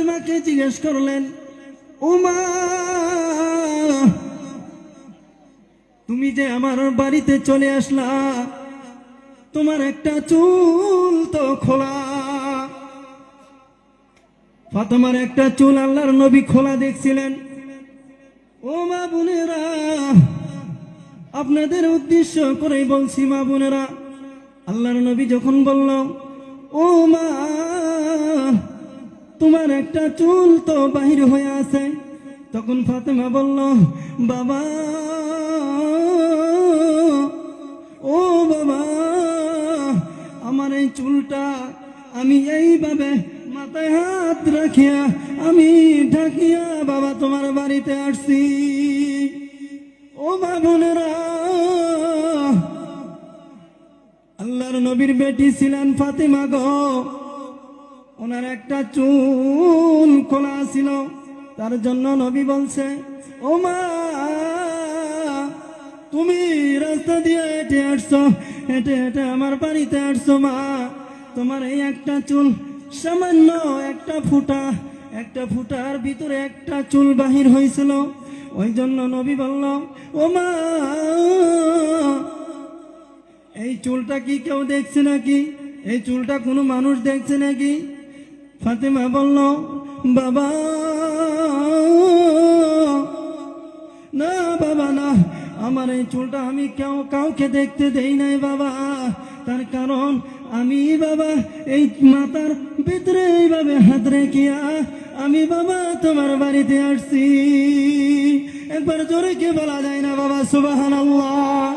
ফাতেমাকে জিজ্ঞেস করলেন, ও মা, তুমি যে আমার বাড়িতে চলে আসলা, তোমার একটা চুল তো খোলা। ফাতেমার একটা চুল আল্লাহর নবী খোলা দেখছিলেন। ও মা বোনেরা, আপনাদের উদ্দেশ্য করেই বলছি মা বোনেরা, আল্লাহর নবী যখন বলল, ও মা, তোমার একটা চুল তো বাহির হয়ে আছে, তখন ফাতেমা বলল, বাবা, ও বাবা, আমার এই চুলটা আমি এইভাবে মাথায় হাত রাখিয়া আমি ঢাকিয়া বাবা তোমার বাড়িতে আসছি। ও মা বোনেরা, আল্লাহর নবীর বেটি ছিলেন ফাতেমা গো, ওনার একটা চুল খোলা ছিল, তার জন্য নবী বলছে, ও মা, তুমি রাস্তা দিয়ে হেঁটে আসছো, হেঁটে হেঁটে আমার বাড়িতে আসছো মা, তোমার এই একটা চুল সামান্য একটা ফুটার ভিতরে একটা চুল বাহির হয়েছিল, ওই জন্য নবী বলল, ও মা, এই চুলটা কি কেউ দেখছে নাকি? এই চুলটা কোনো মানুষ দেখছে নাকি? ফাতেমা বলল, বাবা, না বাবা না, আমার এই চুলটা আমি কাউকে দেখতে দেই নাই বাবা, তার কারণ আমি বাবা এই মাথার ভিতরে এইভাবে হাত রেখিয়া আমি বাবা তোমার বাড়িতে আসছি। একবার জোরে কে বলা যায় না বাবা সুবহানাল্লাহ।